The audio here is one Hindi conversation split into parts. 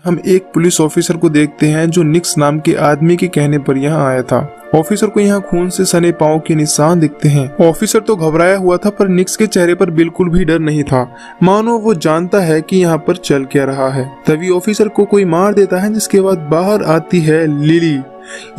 हम एक पुलिस ऑफिसर को देखते हैं जो निक्स नाम के आदमी के कहने पर यहाँ आया था। ऑफिसर को यहाँ खून से सने पांव के निशान दिखते हैं। ऑफिसर तो घबराया हुआ था, पर निक्स के चेहरे पर बिल्कुल भी डर नहीं था, मानो वो जानता है कि यहाँ पर चल क्या रहा है। तभी ऑफिसर को कोई मार देता है, जिसके बाद बाहर आती है लिली।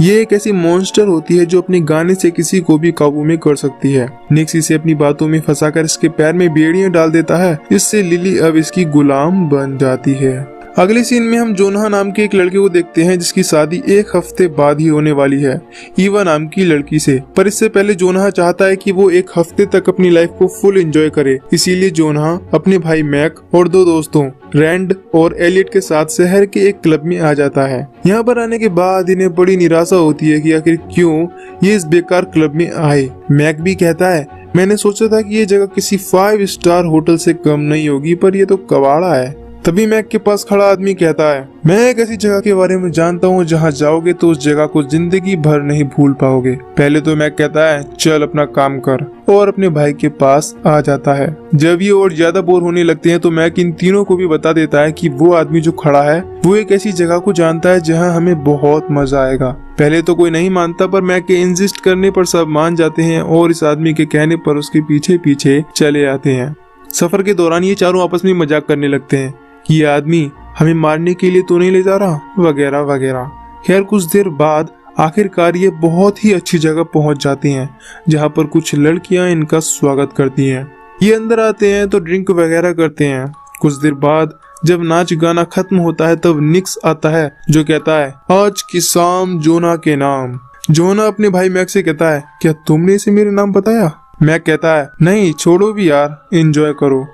ये एक ऐसी मॉन्स्टर होती है जो अपने गाने से किसी को भी काबू में कर सकती है। निक्स इसे अपनी बातों में फंसाकर इसके पैर में बेड़ियां डाल देता है, जिससे लिली अब इसकी गुलाम बन जाती है। अगले सीन में हम जोनाह नाम के एक लड़के को देखते हैं जिसकी शादी एक हफ्ते बाद ही होने वाली है ईवा नाम की लड़की से। पर इससे पहले जोनाह चाहता है कि वो एक हफ्ते तक अपनी लाइफ को फुल एंजॉय करे। इसीलिए जोनाह अपने भाई मैक और दो दोस्तों रैंड और एलियट के साथ शहर के एक क्लब में आ जाता है। यहाँ पर आने के बाद इन्हें बड़ी निराशा होती है कि आखिर क्यों ये इस बेकार क्लब में आए। मैक भी कहता है, मैंने सोचा था कि ये जगह किसी 5 स्टार होटल से कम नहीं होगी, पर ये तो कबाड़ा है। तभी मैक के पास खड़ा आदमी कहता है, मैं एक ऐसी जगह के बारे में जानता हूँ जहाँ जाओगे तो उस जगह को जिंदगी भर नहीं भूल पाओगे। पहले तो मैक कहता है, चल अपना काम कर, और अपने भाई के पास आ जाता है। जब ये और ज्यादा बोर होने लगते हैं तो मैक इन तीनों को भी बता देता है कि वो आदमी जो खड़ा है वो एक ऐसी जगह को जानता है जहाँ हमें बहुत मजा आएगा। पहले तो कोई नहीं मानता, पर मैक के इंसिस्ट करने पर सब मान जाते हैं और इस आदमी के कहने पर उसके पीछे पीछे चले आते हैं। सफर के दौरान ये चारों आपस में मजाक करने लगते हैं कि ये आदमी हमें मारने के लिए तो नहीं ले जा रहा, वगैरह वगैरह। खैर कुछ देर बाद आखिरकार ये बहुत ही अच्छी जगह पहुंच जाती हैं, जहां पर कुछ लड़कियां इनका स्वागत करती हैं। ये अंदर आते हैं तो ड्रिंक वगैरह करते हैं। कुछ देर बाद जब नाच गाना खत्म होता है तब निक्स आता है जो कहता है, आज की शाम जोनाह के नाम। जोनाह अपने भाई मैक से कहता है, क्या तुमने इसे मेरे नाम बताया? मैक कहता है, नहीं छोड़ो भी यार, एंजॉय करो।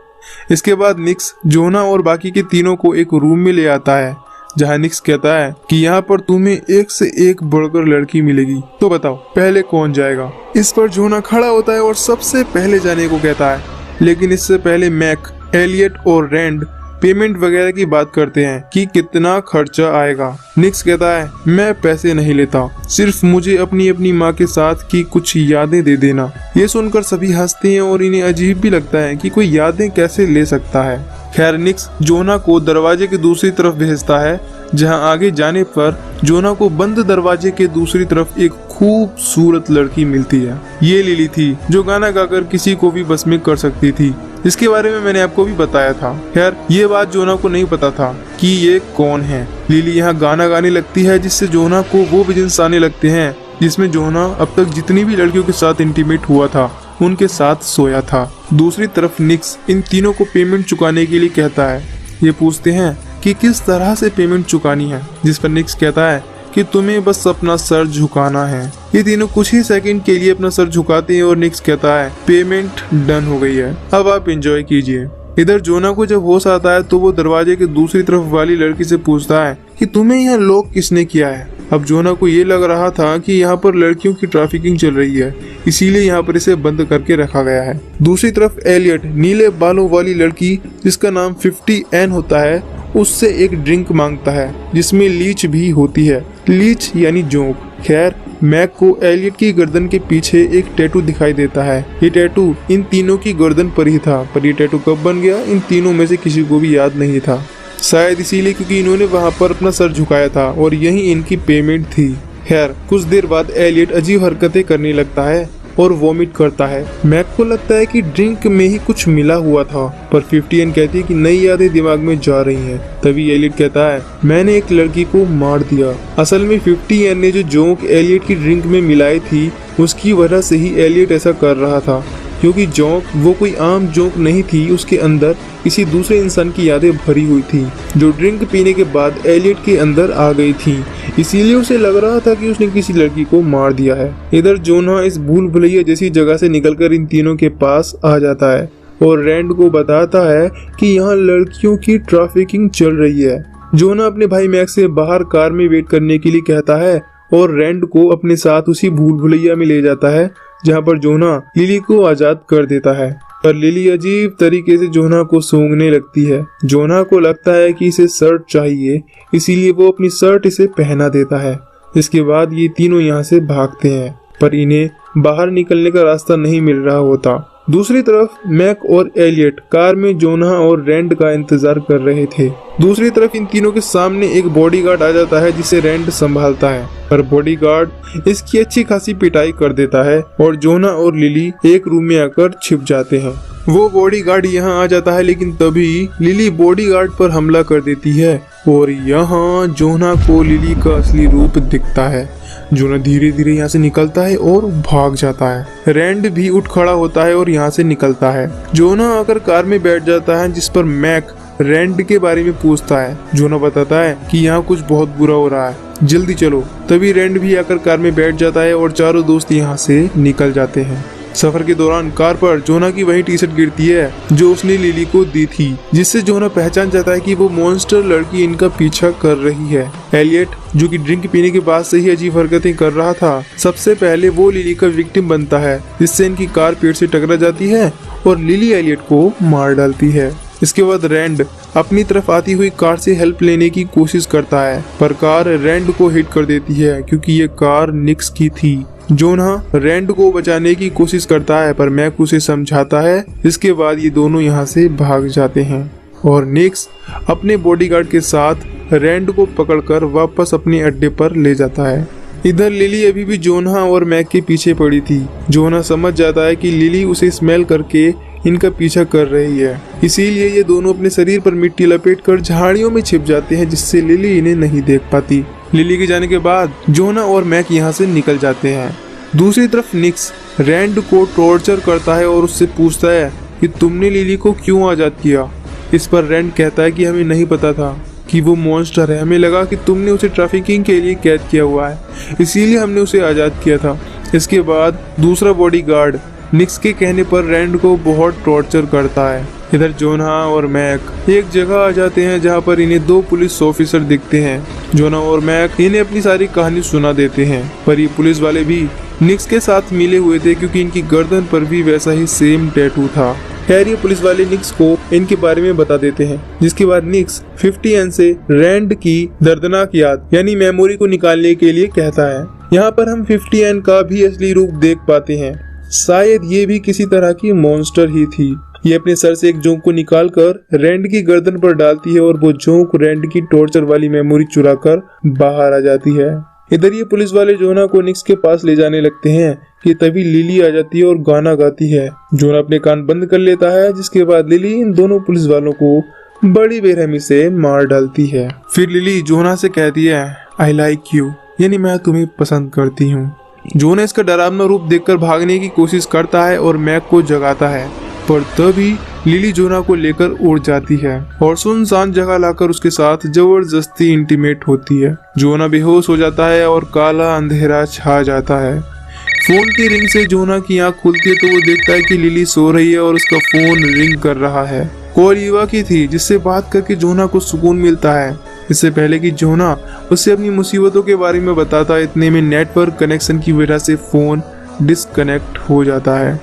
इसके बाद निक्स जोनाह और बाकी के तीनों को एक रूम में ले आता है, जहां निक्स कहता है कि यहाँ पर तुम्हें एक से एक बढ़कर लड़की मिलेगी, तो बताओ पहले कौन जाएगा। इस पर जोनाह खड़ा होता है और सबसे पहले जाने को कहता है, लेकिन इससे पहले मैक, एलियट और रैंड पेमेंट वगैरह की बात करते हैं कि कितना खर्चा आएगा। निक्स कहता है, मैं पैसे नहीं लेता, सिर्फ मुझे अपनी अपनी माँ के साथ की कुछ यादें दे देना। ये सुनकर सभी हंसते हैं और इन्हें अजीब भी लगता है कि कोई यादें कैसे ले सकता है। खैर निक्स जोनाह को दरवाजे के दूसरी तरफ भेजता है, जहां आगे जाने पर जोनाह को बंद दरवाजे के दूसरी तरफ एक खूबसूरत लड़की मिलती है। ये लिली थी जो गाना गाकर किसी को भी बस में कर सकती थी, जिसके बारे में मैंने आपको भी बताया था। खैर ये बात जोनाह को नहीं पता था कि ये कौन है। लिली यहाँ गाना गाने लगती है, जिससे जोनाह को वो विजन्स आने लगते हैं जिसमें जोनाह अब तक जितनी भी लड़कियों के साथ इंटीमेट हुआ था उनके साथ सोया था। दूसरी तरफ निक्स इन तीनों को पेमेंट चुकाने के लिए कहता है। ये पूछते हैं कि किस तरह से पेमेंट चुकानी है, जिस पर निक्स कहता है कि तुम्हें बस अपना सर झुकाना है। ये तीनों कुछ ही सेकंड के लिए अपना सर झुकाते हैं और निक्स कहता है, पेमेंट डन हो गई है, अब आप एंजॉय कीजिए। इधर जोनाह को जब होश आता है तो वो दरवाजे के दूसरी तरफ वाली लड़की से पूछता है कि तुम्हें यहाँ लॉक किसने किया है। अब जोनाह को ये लग रहा था कि यहाँ पर लड़कियों की ट्रैफिकिंग चल रही है, इसीलिए यहाँ पर इसे बंद करके रखा गया है। दूसरी तरफ एलियट, नीले बालों वाली लड़की जिसका नाम 50N होता है, उससे एक ड्रिंक मांगता है जिसमें लीच भी होती है। लीच यानी जोंक। खैर मैक को एलियट की गर्दन के पीछे एक टैटू दिखाई देता है। ये टैटू इन तीनों की गर्दन पर ही था, पर ये टैटू कब बन गया इन तीनों में से किसी को भी याद नहीं था। शायद इसीलिए क्योंकि इन्होंने वहाँ पर अपना सर झुकाया था और यही इनकी पेमेंट थी। खैर कुछ देर बाद एलियट अजीब हरकतें करने लगता है और वॉमिट करता है। मैक को लगता है कि ड्रिंक में ही कुछ मिला हुआ था, पर 50N कहती है कि नई यादें दिमाग में जा रही हैं। तभी एलियट कहता है, मैंने एक लड़की को मार दिया। असल में 50N ने जो जोंक एलियट की ड्रिंक में मिलाई थी उसकी वजह से ही एलियट ऐसा कर रहा था, क्योंकि जोंक वो कोई आम जोंक नहीं थी, उसके अंदर किसी दूसरे इंसान की यादें भरी हुई थी जो ड्रिंक पीने के बाद एलियट के अंदर आ गई थी। इसीलिए उसे लग रहा था कि उसने किसी लड़की को मार दिया है। इधर जोनाह इस भूल भुलैया जैसी जगह से निकलकर इन तीनों के पास आ जाता है और रैंड को बताता है कि यहाँ लड़कियों की ट्रैफिकिंग चल रही है। जोनाह अपने भाई मैक से बाहर कार में वेट करने के लिए कहता है और रैंड को अपने साथ उसी भूल भुलैया में ले जाता है, जहाँ पर जोनाह लिली को आजाद कर देता है। पर लिली अजीब तरीके से जोनाह को सूंघने लगती है। जोनाह को लगता है कि इसे शर्ट चाहिए, इसीलिए वो अपनी शर्ट इसे पहना देता है। इसके बाद ये तीनों यहाँ से भागते हैं, पर इन्हें बाहर निकलने का रास्ता नहीं मिल रहा होता। दूसरी तरफ मैक और एलियट कार में जोनाह और रैंड का इंतजार कर रहे थे। दूसरी तरफ इन तीनों के सामने एक बॉडीगार्ड आ जाता है जिसे रैंड संभालता है, पर बॉडीगार्ड इसकी अच्छी खासी पिटाई कर देता है और जोनाह और लिली एक रूम में आकर छिप जाते हैं। वो बॉडीगार्ड यहाँ आ जाता है, लेकिन तभी लिली बॉडीगार्ड पर हमला कर देती है और यहाँ जोनाह को लिली का असली रूप दिखता है। जोनाह धीरे धीरे यहाँ से निकलता है और भाग जाता है। रैंड भी उठ खड़ा होता है और यहाँ से निकलता है। जोनाह आकर कार में बैठ जाता है, जिस पर मैक रैंड के बारे में पूछता है। जोनाह बताता है कि यहाँ कुछ बहुत बुरा हो रहा है, जल्दी चलो। तभी रैंड भी आकर कार में बैठ जाता है और चारों दोस्त यहाँ से निकल जाते हैं। सफर के दौरान कार पर जोनाह की वही टी शर्ट गिरती है जो उसने लिली को दी थी, जिससे जोनाह पहचान जाता है कि वो मॉन्स्टर लड़की इनका पीछा कर रही है। एलियट, जो कि ड्रिंक पीने के बाद से ही अजीब हरकतें कर रहा था, सबसे पहले वो लिली का विक्टिम बनता है, जिससे इनकी कार पेड़ से टकरा जाती है और लिली एलियट को मार डालती है। इसके बाद रैंड अपनी तरफ आती हुई कार से हेल्प लेने की कोशिश करता है, पर कार रैंड को हिट कर देती है क्योंकि ये कार निक्स की थी। जोनाह रैंड को बचाने की कोशिश करता है, पर मैक उसे समझाता है। इसके बाद ये दोनों यहाँ से भाग जाते हैं और निक्स अपने बॉडीगार्ड के साथ रैंड को पकड़कर वापस अपने अड्डे पर ले जाता है। इधर लिली अभी भी जोनाह और मैक के पीछे पड़ी थी। जोनाह समझ जाता है कि लिली उसे स्मेल करके इनका पीछा कर रही है, इसीलिए ये दोनों अपने शरीर पर मिट्टी लपेटकर झाड़ियों में छिप जाते हैं, जिससे लिली इन्हें नहीं देख पाती। लिली के जाने के बाद जोनाह और मैक यहाँ से निकल जाते हैं। दूसरी तरफ निक्स रैंड को टॉर्चर करता है और उससे पूछता है कि तुमने लिली को क्यों आजाद किया। इस पर रैंड कहता है कि हमें नहीं पता था कि वो मॉन्स्टर है, हमें लगा कि तुमने उसे ट्रैफिकिंग के लिए कैद किया हुआ है, इसीलिए हमने उसे आजाद किया था। इसके बाद दूसरा बॉडीगार्ड निक्स के कहने पर रैंड को बहुत टॉर्चर करता है। इधर जोनाह और मैक एक जगह आ जाते हैं जहां पर इन्हें दो पुलिस ऑफिसर दिखते हैं। जोनाह और मैक इन्हें अपनी सारी कहानी सुना देते हैं, पर ये पुलिस वाले भी निक्स के साथ मिले हुए थे क्योंकि इनकी गर्दन पर भी वैसा ही सेम टैटू था। खैर, ये पुलिस वाले निक्स को इनके बारे में बता देते हैं, जिसके बाद निक्स 50N से रैंड की दर्दनाक याद यानी मेमोरी को निकालने के लिए कहता है। यहाँ पर हम 50N का भी असली रूप देख पाते हैं। शायद ये भी किसी तरह की मॉन्स्टर ही थी। ये अपने सर से एक जोंक को निकालकर रैंड की गर्दन पर डालती है और वो जोंक रैंड की टॉर्चर वाली मेमोरी चुराकर बाहर आ जाती है। इधर ये पुलिस वाले जोनाह को निक्स के पास ले जाने लगते हैं कि तभी लिली आ जाती है और गाना गाती है। जोनाह अपने कान बंद कर लेता है, जिसके बाद लिली इन दोनों पुलिस वालों को बड़ी बेरहमी से मार डालती है। फिर लिली जोनाह से कहती है आई लाइक यू, यानी मैं तुम्हें पसंद करती हूँ। जोनाह इसका डरावना रूप देखकर भागने की कोशिश करता है और मैक को जगाता है, पर तभी लिली जोनाह को लेकर उड़ जाती है और सुनसान जगह लाकर उसके साथ जबरदस्ती इंटीमेट होती है। जोनाह बेहोश हो जाता है और काला अंधेरा छा जाता है। फोन की रिंग से जोनाह की आंख खुलती है तो वो देखता है कि लिली सो रही है और उसका फोन रिंग कर रहा है। कॉल ईवा की थी, जिससे बात करके जोनाह को सुकून मिलता है। इससे पहले कि जोनाह उससे अपनी मुसीबतों के बारे में बताता, इतने में नेटवर्क कनेक्शन की वजह से फोन डिस्कनेक्ट हो जाता है।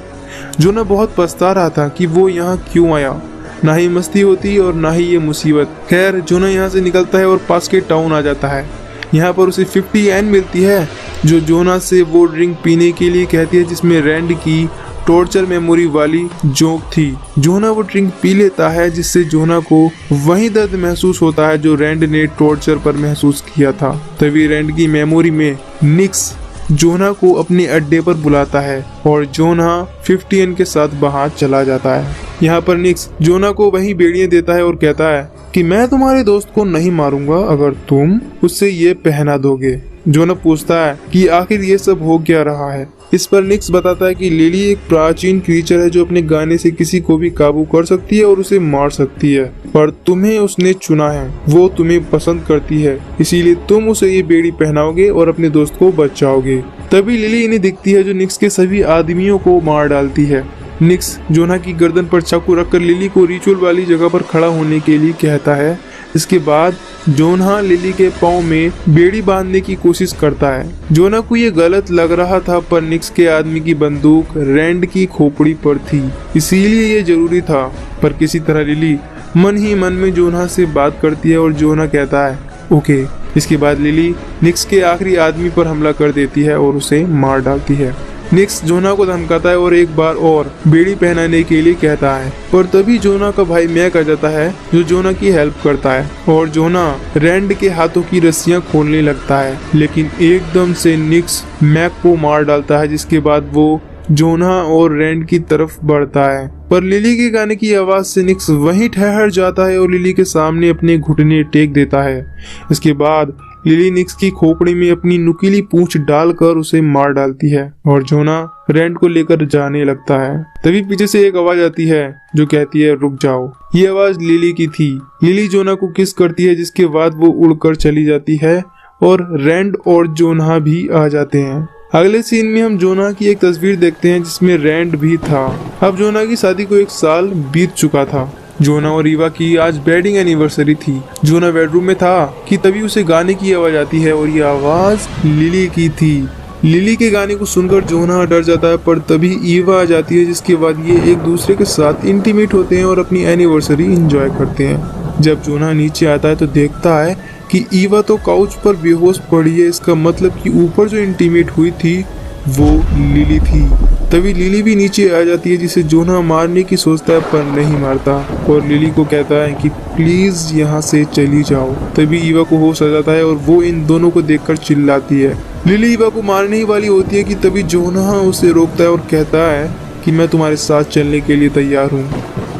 जोनाह बहुत पछता रहा था कि वो यहाँ क्यों आया, ना ही मस्ती होती और ना ही ये मुसीबत। खैर, जोनाह यहाँ से निकलता है और पास के टाउन आ जाता है। यहाँ पर उसे 50N मिलती है, जो जोनाह से वो ड्रिंक पीने के लिए कहती है जिसमें रैंड की टॉर्चर मेमोरी वाली जोंक थी। जोनाह वो ड्रिंक पी लेता है, जिससे जोनाह को वही दर्द महसूस होता है जो रैंड ने टॉर्चर पर महसूस किया था। तभी रैंड की मेमोरी में निक्स जोनाह को अपने अड्डे पर बुलाता है और जोनाह 50N के साथ बाहर चला जाता है। यहाँ पर निक्स जोनाह को वही बेड़ियां देता है और कहता है कि मैं तुम्हारे दोस्त को नहीं मारूंगा अगर तुम उससे ये पहना दोगे। जोनाह पूछता है कि आखिर ये सब हो क्या रहा है। इस पर निक्स बताता है कि लिली एक प्राचीन क्रीचर है जो अपने गाने से किसी को भी काबू कर सकती है और उसे मार सकती है, पर तुम्हें उसने चुना है, वो तुम्हें पसंद करती है, इसीलिए तुम उसे ये बेड़ी पहनाओगे और अपने दोस्त को बचाओगे। तभी लिली इन्हें दिखती है जो निक्स के सभी आदमियों को मार डालती है। निक्स जोनाह की गर्दन पर चाकू रखकर लिली को रिचुअल वाली जगह पर खड़ा होने के लिए कहता है। इसके बाद जोनाह लिली के पाँव में बेड़ी बांधने की कोशिश करता है। जोनाह को ये गलत लग रहा था, पर निक्स के आदमी की बंदूक रैंड की खोपड़ी पर थी, इसीलिए ये जरूरी था। पर किसी तरह लिली मन ही मन में जोनाह से बात करती है और जोनाह कहता है ओके। इसके बाद लिली निक्स के आखिरी आदमी पर हमला कर देती है और उसे मार डालती है। निक्स जोना को धमकाता है और एक बार और बेड़ी पहनाने के लिए कहता है, पर तभी जोना का भाई मैक आ जाता है जो जोना की हेल्प करता है और जोना रैंड के हाथों की रस्सियां खोलने लगता है, लेकिन एकदम से निक्स मैक को मार डालता है, जिसके बाद वो जोना और रैंड की तरफ बढ़ता है। पर लिली के गाने की आवाज से निक्स वहीं ठहर जाता है और लिली के सामने अपने घुटने टेक देता है। इसके बाद लिली निक्स की खोपड़ी में अपनी नुकीली पूंछ डालकर उसे मार डालती है और जोना रैंड को लेकर जाने लगता है। तभी पीछे से एक आवाज आती है जो कहती है रुक जाओ। ये आवाज लिली की थी। लिली जोना को किस करती है, जिसके बाद वो उड़कर चली जाती है और रैंड और जोना भी आ जाते हैं। अगले सीन में हम जोना की एक तस्वीर देखते हैं जिसमें रैंड भी था। अब जोना की शादी को 1 साल बीत चुका था। जोना और ईवा की आज वेडिंग एनिवर्सरी थी। जोना बेडरूम में था कि तभी उसे गाने की आवाज आती है और ये आवाज लिली की थी। लिली के गाने को सुनकर जोना डर जाता है, पर तभी ईवा आ जाती है, जिसके बाद ये एक दूसरे के साथ इंटीमेट होते हैं और अपनी एनिवर्सरी एंजॉय करते हैं। जब जोना नीचे आता है तो देखता है कि ईवा तो काउच पर बेहोश पड़ी है। इसका मतलब कि ऊपर जो इंटीमेट हुई थी वो लिली थी। तभी लिली भी नीचे आ जाती है, जिसे जोना मारने की सोचता है पर नहीं मारता और लिली को कहता है कि प्लीज यहाँ से चली जाओ। तभी ईवा को होश आ जाता है और वो इन दोनों को देखकर चिल्लाती है। लिली ईवा को मारने ही वाली होती है कि तभी जोना उसे रोकता है और कहता है कि मैं तुम्हारे साथ चलने के लिए तैयार हूँ,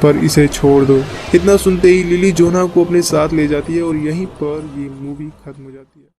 पर इसे छोड़ दो। इतना सुनते ही लिली जोना को अपने साथ ले जाती है और यहीं पर ये मूवी खत्म हो जाती है।